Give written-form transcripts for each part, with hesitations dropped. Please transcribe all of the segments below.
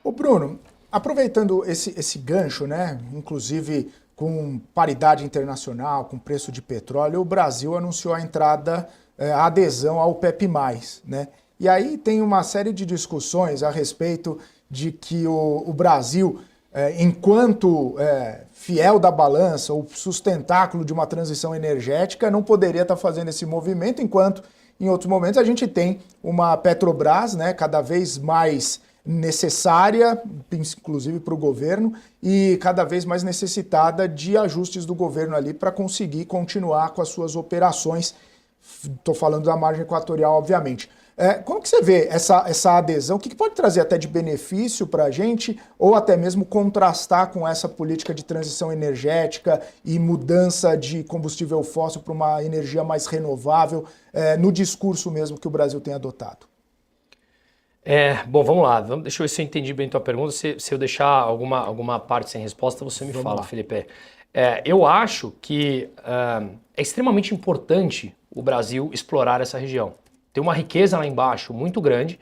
Ô Bruno, aproveitando esse gancho, né, inclusive com paridade internacional, com preço de petróleo, o Brasil anunciou a entrada, a adesão ao OPEP+, né? E aí tem uma série de discussões a respeito de que o Brasil, enquanto fiel da balança, o sustentáculo de uma transição energética, não poderia estar fazendo esse movimento, enquanto em outros momentos a gente tem uma Petrobras, né, cada vez mais necessária, inclusive para o governo, e cada vez mais necessitada de ajustes do governo ali para conseguir continuar com as suas operações. Estou falando da margem equatorial, obviamente. Como que você vê essa adesão? O que pode trazer até de benefício para a gente, ou até mesmo contrastar com essa política de transição energética e mudança de combustível fóssil para uma energia mais renovável, no discurso mesmo que o Brasil tem adotado? Bom, vamos lá. Deixa eu ver se eu entendi bem a tua pergunta. Se eu deixar alguma parte sem resposta, você me fala, Felipe. Eu acho que é extremamente importante o Brasil explorar essa região. Tem uma riqueza lá embaixo muito grande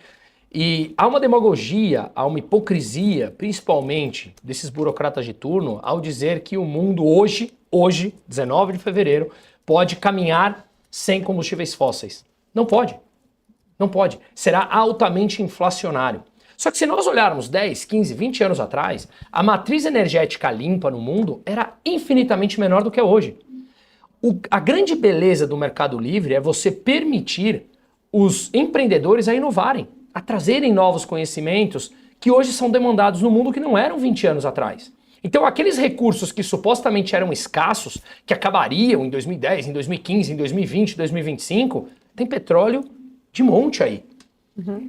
e há uma demagogia, há uma hipocrisia, principalmente desses burocratas de turno, ao dizer que o mundo hoje, 19 de fevereiro, pode caminhar sem combustíveis fósseis. Não pode. Não pode. Será altamente inflacionário. Só que se nós olharmos 10, 15, 20 anos atrás, a matriz energética limpa no mundo era infinitamente menor do que é hoje. A grande beleza do mercado livre é você permitir os empreendedores a inovarem, a trazerem novos conhecimentos que hoje são demandados no mundo que não eram 20 anos atrás. Então aqueles recursos que supostamente eram escassos, que acabariam em 2010, em 2015, em 2020, 2025, tem petróleo de monte aí.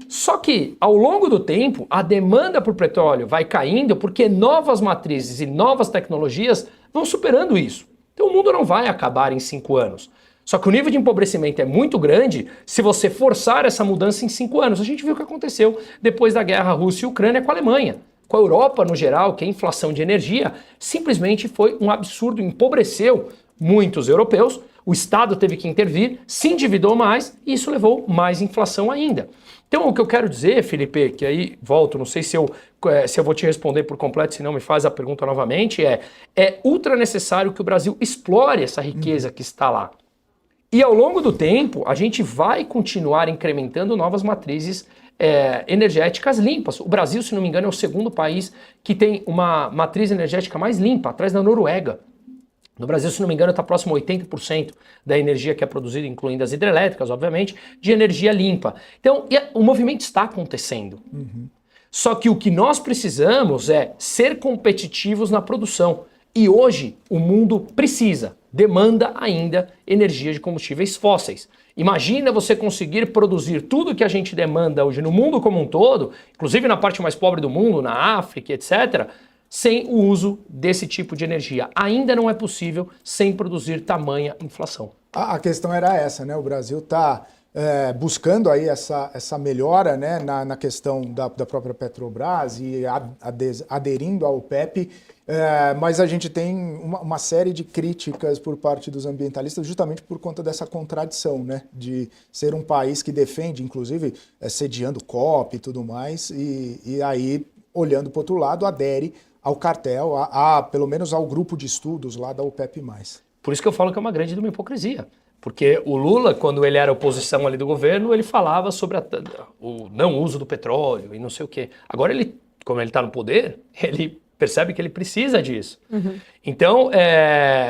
Só que ao longo do tempo a demanda por petróleo vai caindo porque novas matrizes e novas tecnologias vão superando isso. Então o mundo não vai acabar em 5 anos. Só que o nível de empobrecimento é muito grande se você forçar essa mudança em 5 anos. A gente viu o que aconteceu depois da guerra Rússia e Ucrânia com a Alemanha. Com a Europa no geral, que a inflação de energia simplesmente foi um absurdo, empobreceu muitos europeus, o Estado teve que intervir, se endividou mais e isso levou mais inflação ainda. Então o que eu quero dizer, Felipe, que aí volto, não sei se eu vou te responder por completo, se não me faz a pergunta novamente, é ultra necessário que o Brasil explore essa riqueza que está lá. E ao longo do tempo, a gente vai continuar incrementando novas matrizes energéticas limpas. O Brasil, se não me engano, é o segundo país que tem uma matriz energética mais limpa, atrás da Noruega. No Brasil, se não me engano, está próximo a 80% da energia que é produzida, incluindo as hidrelétricas, obviamente, de energia limpa. Então, o movimento está acontecendo. Só que o que nós precisamos é ser competitivos na produção. E hoje, o mundo demanda ainda energia de combustíveis fósseis. Imagina você conseguir produzir tudo que a gente demanda hoje no mundo como um todo, inclusive na parte mais pobre do mundo, na África, etc., sem o uso desse tipo de energia. Ainda não é possível sem produzir tamanha inflação. A questão era essa, né? O Brasil está buscando aí essa melhora, né, na questão da própria Petrobras e aderindo ao OPEP, mas a gente tem uma série de críticas por parte dos ambientalistas justamente por conta dessa contradição, né, de ser um país que defende, inclusive, sediando COP e tudo mais, e aí, olhando para o outro lado, adere ao cartel, pelo menos ao grupo de estudos lá da OPEP+. Por isso que eu falo que é uma grande hipocrisia. Porque o Lula, quando ele era oposição ali do governo, ele falava sobre o não uso do petróleo e não sei o quê. Agora, como ele está no poder, ele percebe que ele precisa disso. Então,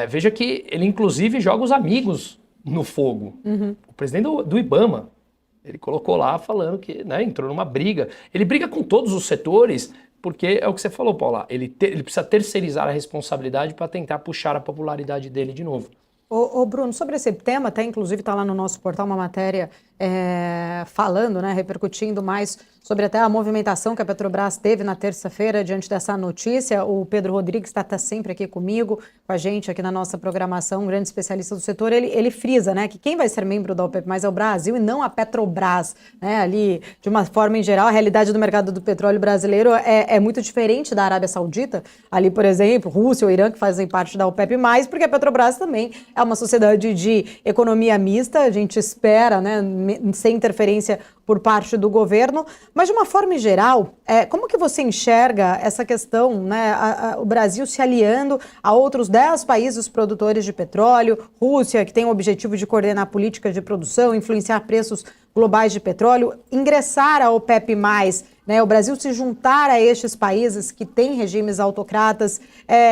veja que ele inclusive joga os amigos no fogo. O presidente do IBAMA, ele colocou lá falando que, né, entrou numa briga. Ele briga com todos os setores, porque é o que você falou, Paula, ele precisa terceirizar a responsabilidade para tentar puxar a popularidade dele de novo. Ô Bruno, sobre esse tema, até inclusive está lá no nosso portal uma matéria falando, né, repercutindo mais sobre até a movimentação que a Petrobras teve na terça-feira diante dessa notícia. O Pedro Rodrigues está sempre aqui comigo, com a gente aqui na nossa programação, um grande especialista do setor. Ele frisa, né, que quem vai ser membro da OPEP+ é o Brasil e não a Petrobras, né, ali de uma forma em geral. A realidade do mercado do petróleo brasileiro é muito diferente da Arábia Saudita, ali, por exemplo, Rússia ou Irã, que fazem parte da OPEP+, porque a Petrobras também é uma sociedade de economia mista. A gente espera, né, sem interferência por parte do governo. Mas, de uma forma geral, como que você enxerga essa questão, né, o Brasil se aliando a outros 10 países produtores de petróleo, Rússia, que tem o objetivo de coordenar a política de produção, influenciar preços globais de petróleo, ingressar à OPEP+, né, o Brasil se juntar a estes países que têm regimes autocratas,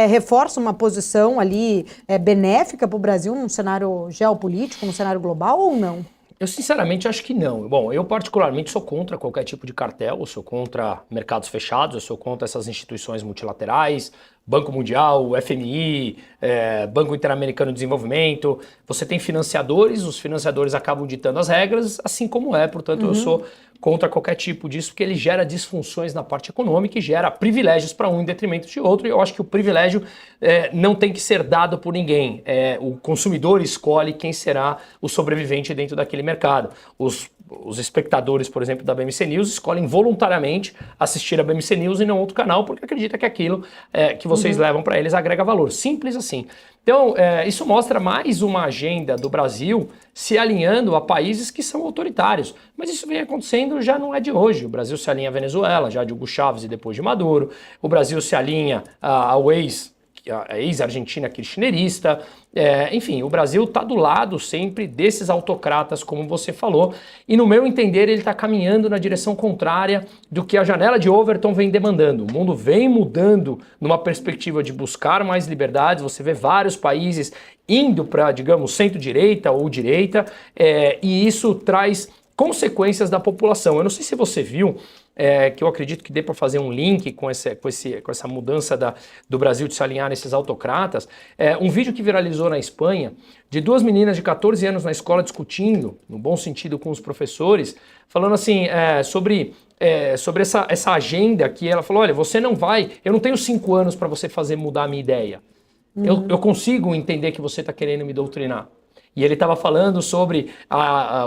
reforça uma posição ali benéfica para o Brasil num cenário geopolítico, num cenário global ou não? Eu sinceramente acho que não. Bom, eu particularmente sou contra qualquer tipo de cartel, eu sou contra mercados fechados, eu sou contra essas instituições multilaterais, Banco Mundial, FMI, Banco Interamericano de Desenvolvimento. Você tem financiadores, os financiadores acabam ditando as regras, assim como portanto eu sou contra qualquer tipo disso, porque ele gera disfunções na parte econômica e gera privilégios para um em detrimento de outro, e eu acho que o privilégio não tem que ser dado por ninguém. O consumidor escolhe quem será o sobrevivente dentro daquele mercado. Os espectadores, por exemplo, da BMC News escolhem voluntariamente assistir a BMC News e não outro canal, porque acredita que aquilo que vocês levam para eles agrega valor. Simples assim. Então, isso mostra mais uma agenda do Brasil se alinhando a países que são autoritários. Mas isso vem acontecendo já não é de hoje. O Brasil se alinha à Venezuela, já de Hugo Chávez e depois de Maduro. O Brasil se alinha ao ex-Argentina kirchnerista. Enfim, o Brasil está do lado sempre desses autocratas, como você falou, e no meu entender ele está caminhando na direção contrária do que a janela de Overton vem demandando. O mundo vem mudando numa perspectiva de buscar mais liberdades, você vê vários países indo para, digamos, centro-direita ou direita, e isso traz consequências da população. Eu não sei se você viu, que eu acredito que dê para fazer um link com essa mudança do Brasil de se alinhar nesses autocratas, um vídeo que viralizou na Espanha, de 2 meninas de 14 anos na escola discutindo, no bom sentido com os professores, falando assim, sobre essa agenda que ela falou, olha, você não vai, eu não tenho 5 anos para você fazer mudar a minha ideia. Eu consigo entender que você está querendo me doutrinar. E ele estava falando sobre a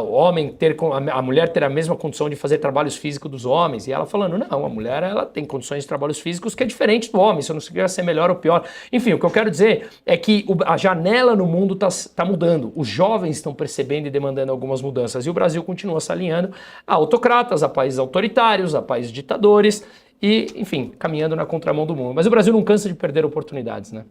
mulher ter a mesma condição de fazer trabalhos físicos dos homens. E ela falando, não, a mulher ela tem condições de trabalhos físicos que é diferente do homem, isso não significa ser melhor ou pior. Enfim, o que eu quero dizer é que a janela no mundo está mudando. Os jovens estão percebendo e demandando algumas mudanças. E o Brasil continua se alinhando a autocratas, a países autoritários, a países ditadores e, enfim, caminhando na contramão do mundo. Mas o Brasil não cansa de perder oportunidades, né?